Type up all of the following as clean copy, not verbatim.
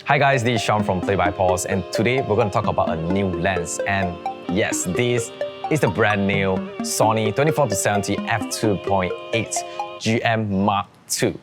Hi guys, this is Sean from Play by Pause, and today we're going to talk about a new lens. And yes, this is the brand new Sony 24-70 F2.8 GM Mark II.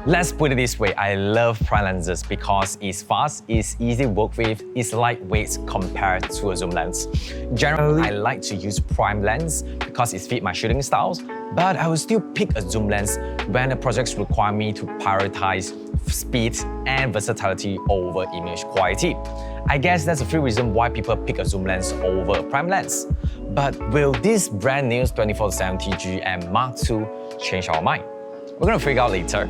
Let's put it this way, I love prime lenses because it's fast, it's easy to work with, it's lightweight compared to a zoom lens. Generally, I like to use prime lens because it fits my shooting styles, but I will still pick a zoom lens when the projects require me to prioritize speed and versatility over image quality. I guess that's a few reasons why people pick a zoom lens over a prime lens. But will this brand new 24-70 GM Mark II change our mind? We're gonna figure out later.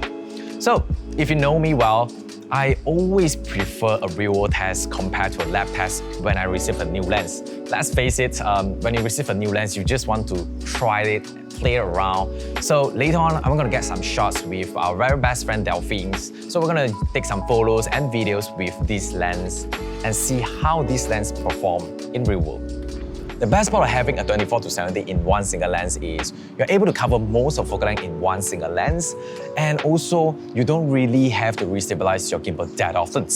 So, if you know me well, I always prefer a real-world test compared to a lab test when I receive a new lens. Let's face it, when you receive a new lens, you just want to try it, play around. So later on, I'm gonna get some shots with our very best friend Delphine. So we're gonna take some photos and videos with this lens and see how this lens perform in real world. The best part of having a 24-70 in one single lens is you're able to cover most of focal length in one single lens, and also you don't really have to restabilize your gimbal that often.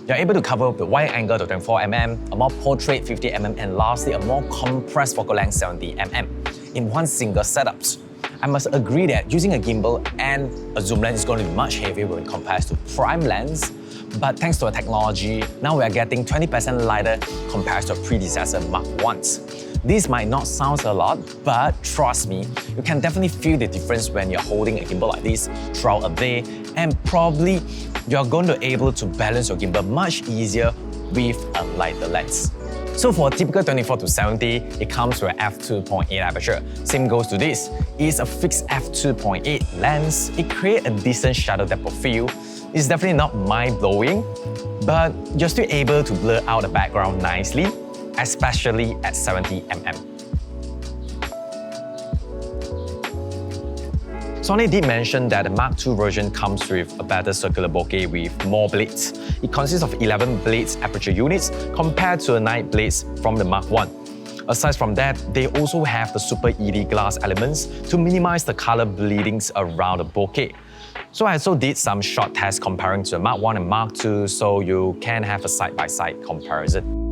You're able to cover the wide angle to 24mm, a more portrait 50mm, and lastly a more compressed focal length 70mm in one single setup. I must agree that using a gimbal and a zoom lens is going to be much heavier when compared to prime lens. But thanks to our technology, now we are getting 20% lighter compared to a predecessor Mark I. This might not sound a lot, but trust me, you can definitely feel the difference when you're holding a gimbal like this throughout a day, and probably you're going to be able to balance your gimbal much easier with a lighter lens. So for a typical 24-70, it comes with an f2.8 aperture. Same goes to this. It's a fixed f2.8 lens. It creates a decent shadow depth of field. It's definitely not mind-blowing, but you're still able to blur out the background nicely, especially at 70mm. Sony did mention that the Mark II version comes with a better circular bokeh with more blades. It consists of 11 blades aperture units compared to the 9 blades from the Mark I. Aside from that, they also have the Super ED glass elements to minimize the color bleedings around the bokeh. So I also did some short tests comparing to the Mark I and Mark II, so you can have a side-by-side comparison.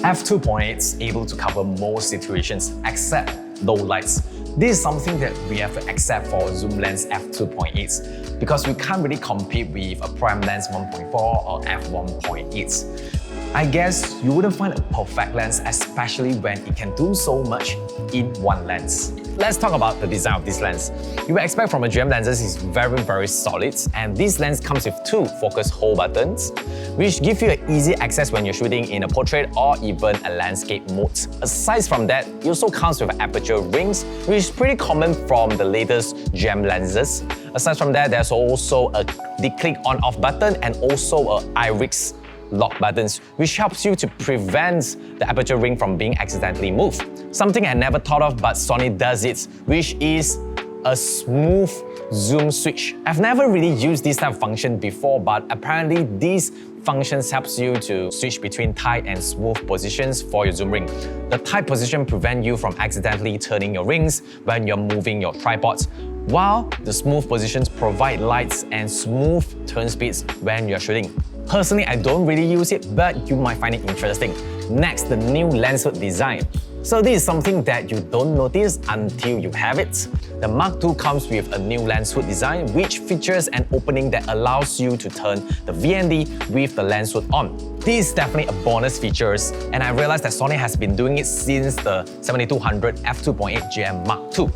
F2.8 is able to cover most situations except low lights. This is something that we have to accept for zoom lens f2.8 because we can't really compete with a prime lens 1.4 or f1.8. I guess you wouldn't find a perfect lens, especially when it can do so much in one lens. Let's talk about the design of this lens. You would expect from a GM lenses is very solid, and this lens comes with 2 focus hold buttons, which give you an easy access when you're shooting in a portrait or even a landscape mode. Aside from that, it also comes with aperture rings, which is pretty common from the latest GM lenses. Aside from that, there's also a click on-off button and also a iris lock buttons, which helps you to prevent the aperture ring from being accidentally moved. Something I never thought of, but Sony does it, which is a smooth zoom switch. I've never really used this type of function before, but apparently these functions helps you to switch between tight and smooth positions for your zoom ring. The tight position prevents you from accidentally turning your rings when you're moving your tripod, while the smooth positions provide lights and smooth turn speeds when you're shooting. Personally, I don't really use it, but you might find it interesting. Next, the new lens hood design. So this is something that you don't notice until you have it. The Mark II comes with a new lens hood design which features an opening that allows you to turn the VND with the lens hood on. This is definitely a bonus feature, and I realized that Sony has been doing it since the 7200 f2.8 GM Mark II.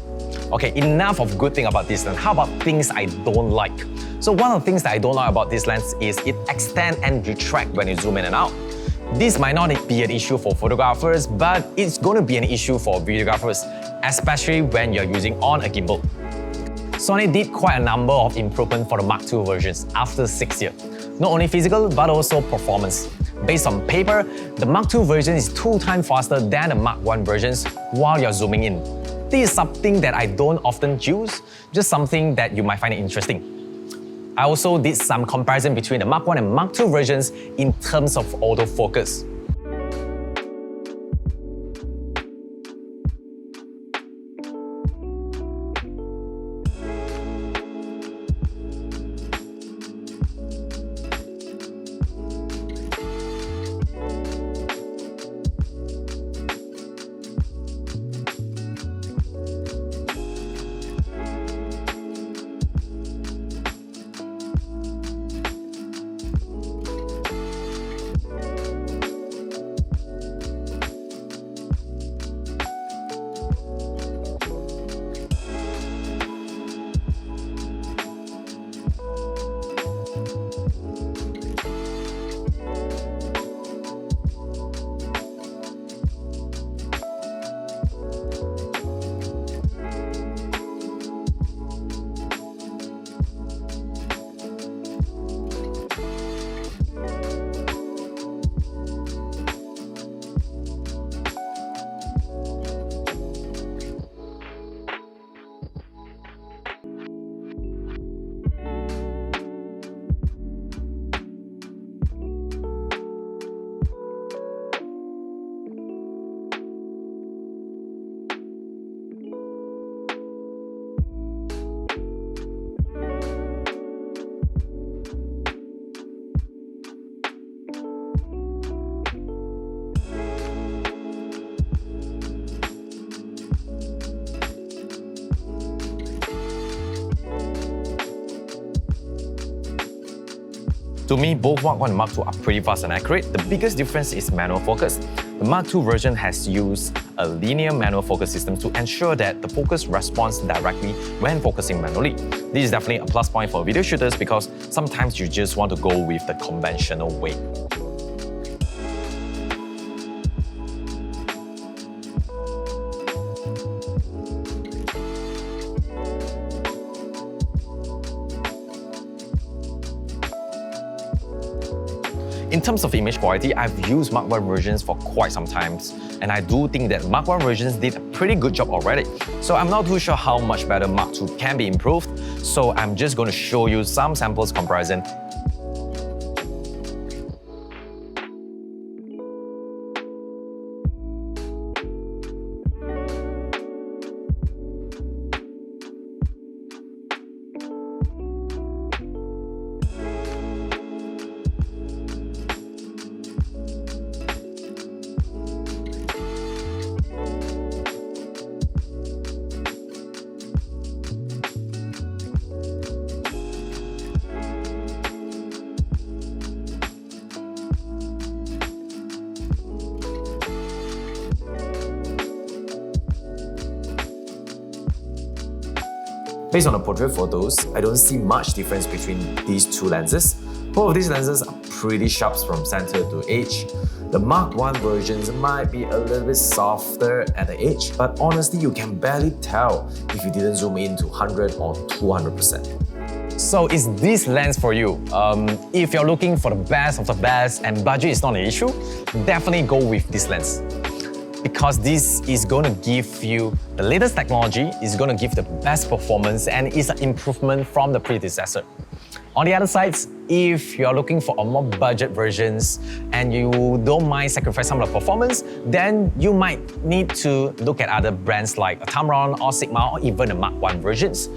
Okay, enough of good thing about this lens. How about things I don't like? So one of the things that I don't like about this lens is it extends and retracts when you zoom in and out. This might not be an issue for photographers, but it's going to be an issue for videographers, especially when you're using on a gimbal. Sony did quite a number of improvements for the Mark II versions after 6 years. Not only physical, but also performance. Based on paper, the Mark II version is 2 times faster than the Mark I versions while you're zooming in. This is something that I don't often use, just something that you might find interesting. I also did some comparison between the Mark I and Mark II versions in terms of autofocus. To me, both Mark I and Mark II are pretty fast and accurate. The biggest difference is manual focus. The Mark II version has used a linear manual focus system to ensure that the focus responds directly when focusing manually. This is definitely a plus point for video shooters because sometimes you just want to go with the conventional way. In terms of image quality, I've used Mark I versions for quite some time, and I do think that Mark I versions did a pretty good job already. So I'm not too sure how much better Mark II can be improved, so I'm just going to show you some samples comparison. Based on the portrait photos, I don't see much difference between these two lenses. Both of these lenses are pretty sharp from center to edge. The Mark I versions might be a little bit softer at the edge, but honestly you can barely tell if you didn't zoom in to 100 or 200%. So is this lens for you? If you're looking for the best of the best and budget is not an issue, definitely go with this lens. Because this is going to give you the latest technology, is going to give the best performance, and is an improvement from the predecessor. On the other side, if you're looking for a more budget versions and you don't mind sacrificing some of the performance, then you might need to look at other brands like a Tamron or Sigma or even the Mark 1 versions.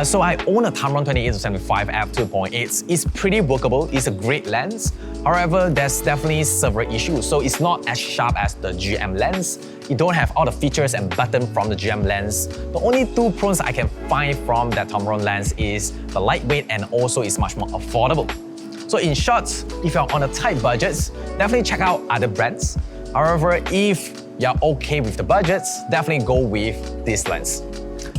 So I own a Tamron 24-70mm F2.8. It's pretty workable, it's a great lens. However, there's definitely several issues. So it's not as sharp as the GM lens. You don't have all the features and buttons from the GM lens. The only two pros I can find from that Tamron lens is the lightweight and also it's much more affordable. So in short, if you're on a tight budget, definitely check out other brands. However, if you're okay with the budgets, definitely go with this lens.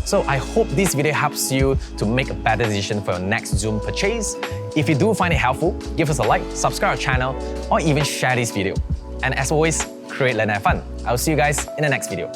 So I hope this video helps you to make a better decision for your next zoom purchase. If you do find it helpful, give us a like, subscribe our channel, or even share this video. And as always, create, learn, and have fun. I'll see you guys in the next video.